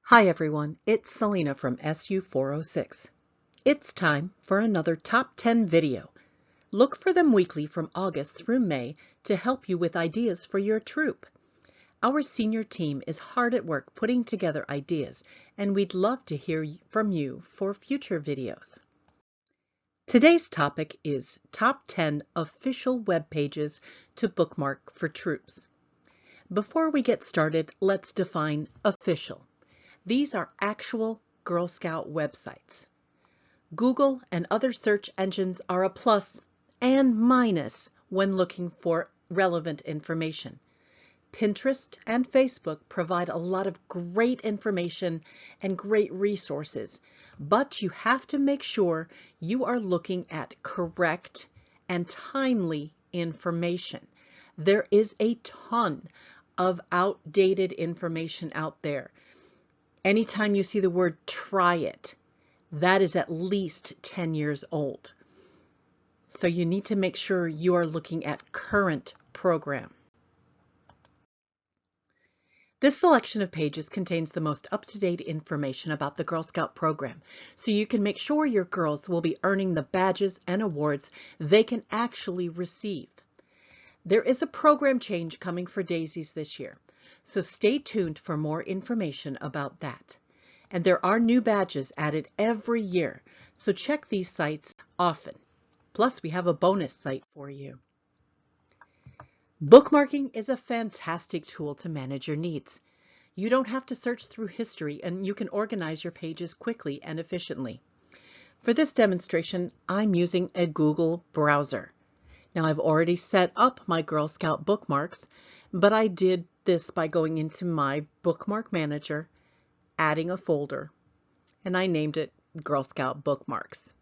Hi everyone, it's Selena from SU406. It's time for another Top 10 video. Look for them weekly from August through May to help you with ideas for your troop. Our senior team is hard at work putting together ideas, and we'd love to hear from you for future videos. Today's topic is Top 10 Official Web Pages to Bookmark for Troops. Before we get started, let's define official. These are actual Girl Scout websites. Google and other search engines are a plus and minus when looking for relevant information. Pinterest and Facebook provide a lot of great information and great resources, but you have to make sure you are looking at correct and timely information. There is a ton of outdated information out there. Anytime you see the word try it, that is at least 10 years old. So you need to make sure you are looking at current program. This selection of pages contains the most up-to-date information about the Girl Scout program, so you can make sure your girls will be earning the badges and awards they can actually receive. There is a program change coming for Daisies this year, so stay tuned for more information about that. And there are new badges added every year, so check these sites often. Plus, we have a bonus site for you. Bookmarking is a fantastic tool to manage your needs. You don't have to search through history, and you can organize your pages quickly and efficiently. For this demonstration, I'm using a Google browser. Now, I've already set up my Girl Scout bookmarks, but I did this by going into my bookmark manager, adding a folder, and I named it Girl Scout Bookmarks.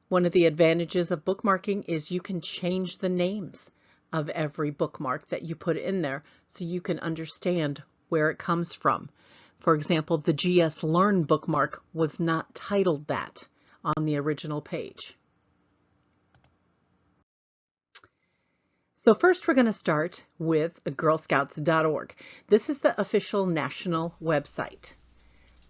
One of the advantages of bookmarking is you can change the names of every bookmark that you put in there so you can understand where it comes from. For example, the GS Learn bookmark was not titled that on the original page. So first we're going to start with girlscouts.org. This is the official national website.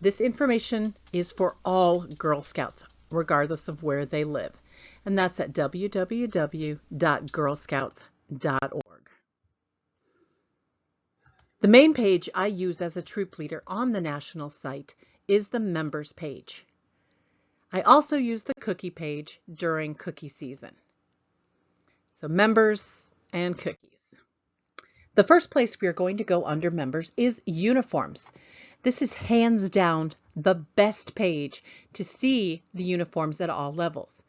This information is for all Girl Scouts, regardless of where they live. And that's at www.girlscouts.org. The main page I use as a troop leader on the national site is the members page. I also use the cookie page during cookie season. So members and cookies. The first place we are going to go under members is uniforms. This is hands down the best page to see the uniforms at all levels.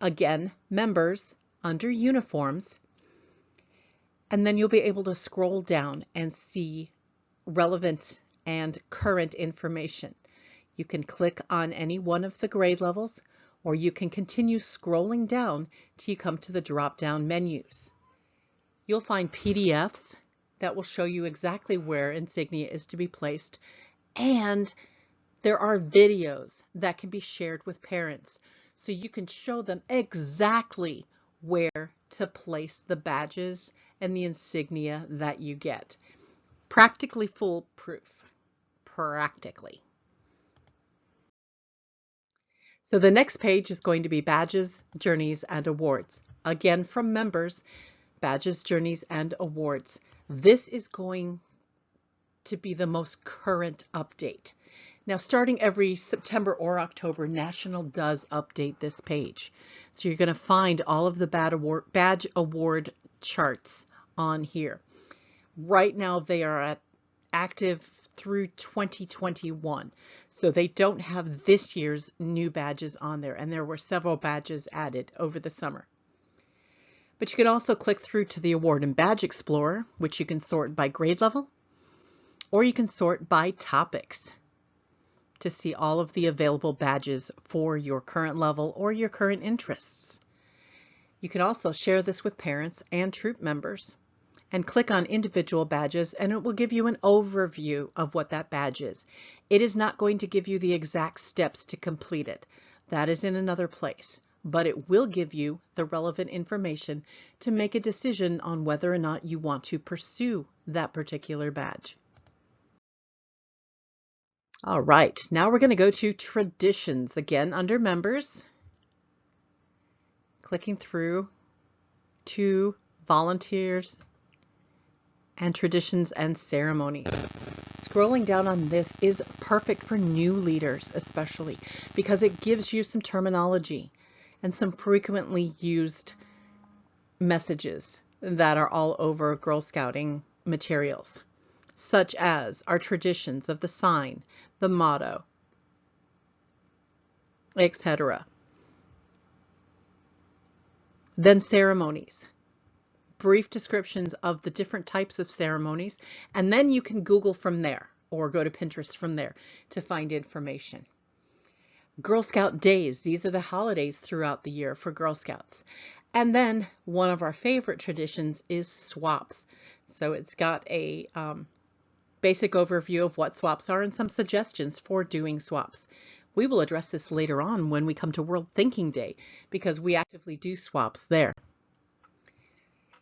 Again, members under uniforms, and then you'll be able to scroll down and see relevant and current information. You can click on any one of the grade levels, or you can continue scrolling down till you come to the drop-down menus. You'll find PDFs that will show you exactly where insignia is to be placed, and there are videos that can be shared with parents so you can show them exactly where to place the badges and the insignia that you get. Practically foolproof. Practically. So the next page is going to be Badges, Journeys, and Awards. Again, from members, Badges, Journeys, and Awards. This is going to be the most current update. Now, starting every September or October, National does update this page. So you're going to find all of the badge award charts on here. Right now, they are active through 2021. So they don't have this year's new badges on there, and there were several badges added over the summer. But you can also click through to the Award and Badge Explorer, which you can sort by grade level, or you can sort by topics to see all of the available badges for your current level or your current interests. You can also share this with parents and troop members and click on individual badges, and it will give you an overview of what that badge is. It is not going to give you the exact steps to complete it. That is in another place, but it will give you the relevant information to make a decision on whether or not you want to pursue that particular badge. All right, now we're going to go to traditions again under members, clicking through to volunteers and traditions and ceremonies. Scrolling down on this is perfect for new leaders, especially because it gives you some terminology and some frequently used messages that are all over Girl Scouting materials, such as our traditions of the sign, the motto, etc. Then ceremonies, brief descriptions of the different types of ceremonies, and then you can Google from there or go to Pinterest from there to find information. Girl Scout days, these are the holidays throughout the year for Girl Scouts. And then one of our favorite traditions is swaps. So it's got a basic overview of what swaps are and some suggestions for doing swaps. We will address this later on when we come to World Thinking Day because we actively do swaps there.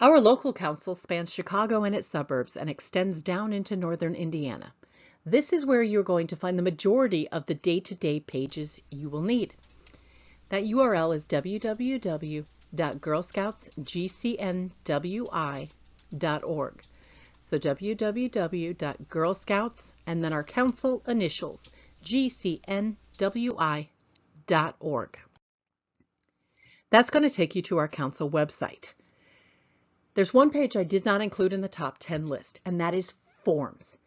Our local council spans Chicago and its suburbs and extends down into northern Indiana. This is where you're going to find the majority of the day-to-day pages you will need. That URL is www.girlscoutsgcnwi.org. So www.girlscouts and then our council initials, gcnwi.org. That's going to take you to our council website. There's one page I did not include in the top 10 list, and that is forms.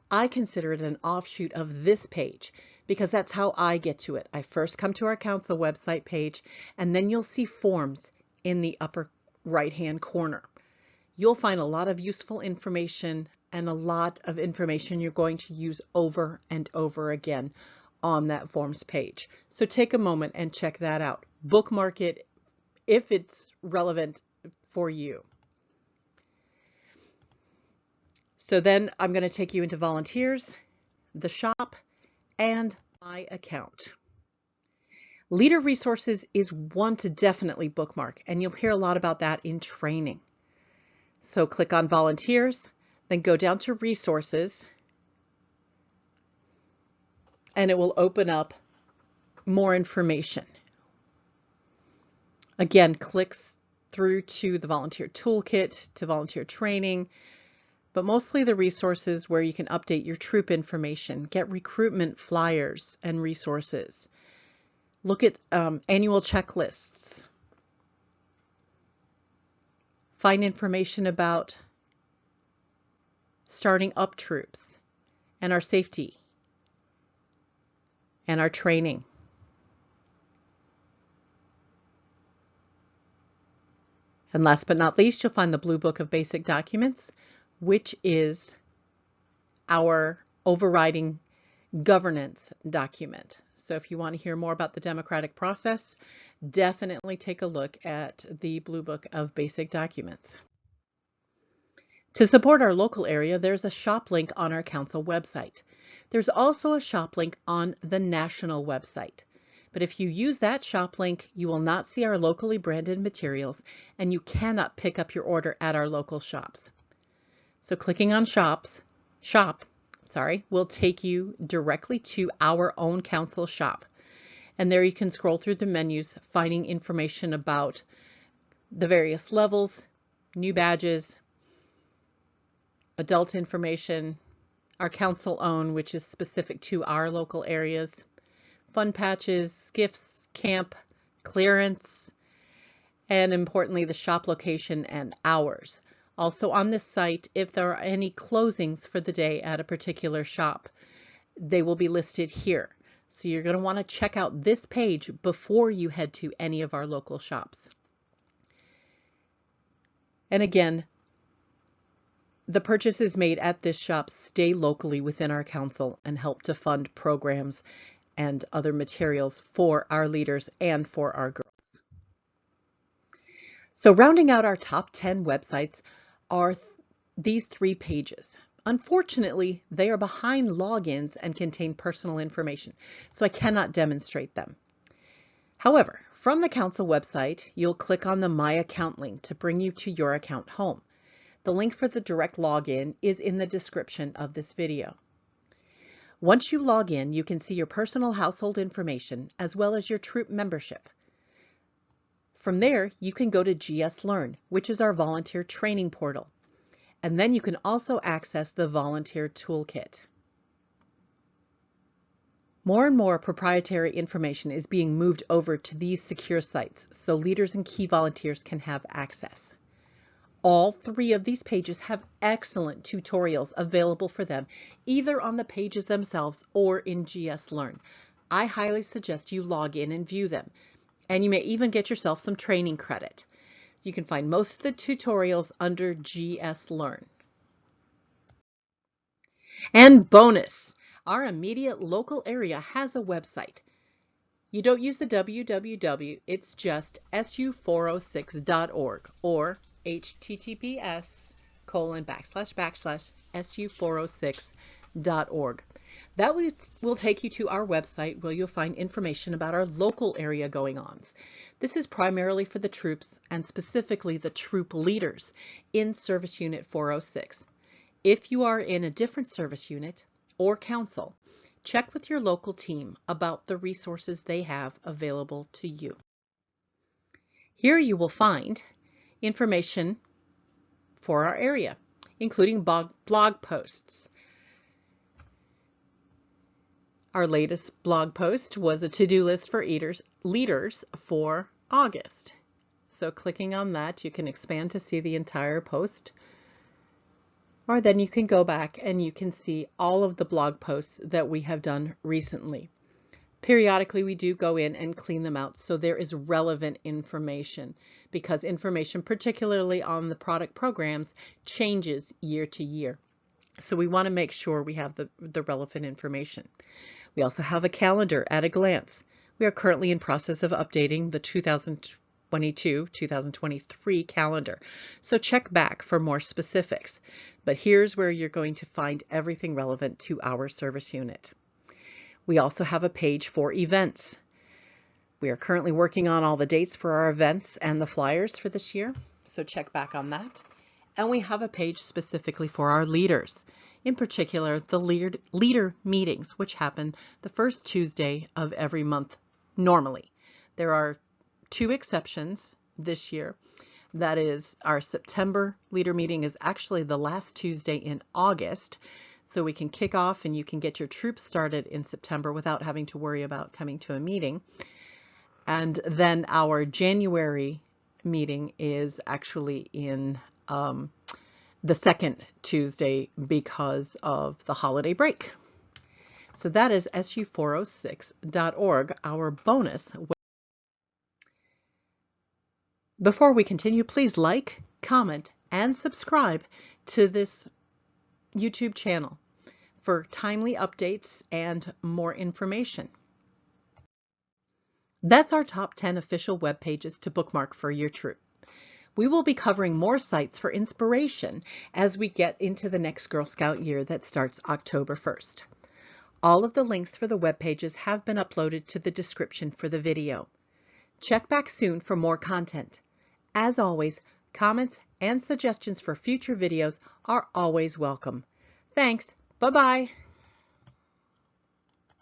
I consider it an offshoot of this page because that's how I get to it. I first come to our council website page, and then you'll see forms in the upper right-hand corner. You'll find a lot of useful information and a lot of information you're going to use over and over again on that forms page. So take a moment and check that out. Bookmark it if it's relevant for you. So then I'm going to take you into volunteers, the shop, and my account. Leader resources is one to definitely bookmark, and you'll hear a lot about that in training. So click on volunteers, then go down to resources, and it will open up more information. Again, clicks through to the volunteer toolkit, to volunteer training, but mostly the resources where you can update your troop information, get recruitment flyers and resources, look at annual checklists, find information about starting up troops and our safety and our training. And last but not least, you'll find the Blue Book of Basic Documents, which is our overriding governance document. So if you want to hear more about the democratic process, definitely take a look at the Blue Book of Basic Documents. To support our local area, there's a shop link on our council website. There's also a shop link on the national website. But if you use that shop link, you will not see our locally branded materials, and you cannot pick up your order at our local shops. So clicking on shop will take you directly to our own council shop. And there you can scroll through the menus, finding information about the various levels, new badges, adult information, our council own, which is specific to our local areas, fun patches, gifts, camp, clearance, and importantly, the shop location and hours. Also on this site, if there are any closings for the day at a particular shop, they will be listed here. So you're going to want to check out this page before you head to any of our local shops. And again, the purchases made at this shop stay locally within our council and help to fund programs and other materials for our leaders and for our girls. So rounding out our top 10 websites are these 3 pages. Unfortunately, they are behind logins and contain personal information, so I cannot demonstrate them. However, from the council website, you'll click on the My Account link to bring you to your account home. The link for the direct login is in the description of this video. Once you log in, you can see your personal household information as well as your troop membership. From there, you can go to GS Learn, which is our volunteer training portal. And then you can also access the volunteer toolkit. More and more proprietary information is being moved over to these secure sites so leaders and key volunteers can have access. All 3 of these pages have excellent tutorials available for them, either on the pages themselves or in GS Learn. I highly suggest you log in and view them, and you may even get yourself some training credit. You can find most of the tutorials under GS Learn. And bonus, our immediate local area has a website. You don't use the www, it's just su406.org or https://su406.org. That will take you to our website where you'll find information about our local area going-ons. This is primarily for the troops and specifically the troop leaders in Service Unit 406. If you are in a different service unit or council, check with your local team about the resources they have available to you. Here you will find information for our area, including blog posts. Our latest blog post was a to-do list for leaders for August. So clicking on that, you can expand to see the entire post. Or then you can go back and you can see all of the blog posts that we have done recently. Periodically, we do go in and clean them out so there is relevant information, because information, particularly on the product programs, changes year to year. So we want to make sure we have the relevant information. We also have a calendar at a glance. We are currently in process of updating the 2022-2023 calendar. So check back for more specifics. But here's where you're going to find everything relevant to our service unit. We also have a page for events. We are currently working on all the dates for our events and the flyers for this year. So check back on that. And we have a page specifically for our leaders. In particular, the leader meetings, which happen the first Tuesday of every month normally. There are 2 exceptions this year. That is, our September leader meeting is actually the last Tuesday in August, so we can kick off and you can get your troops started in September without having to worry about coming to a meeting. And then our January meeting is actually in the 2nd Tuesday because of the holiday break. So that is su406.org, our bonus. Before we continue, please like, comment, and subscribe to this YouTube channel for timely updates and more information. That's our top 10 official web pages to bookmark for your troop. We will be covering more sites for inspiration as we get into the next Girl Scout year that starts October 1st. All of the links for the web pages have been uploaded to the description for the video. Check back soon for more content. As always, comments and suggestions for future videos are always welcome. Thanks. Bye-bye.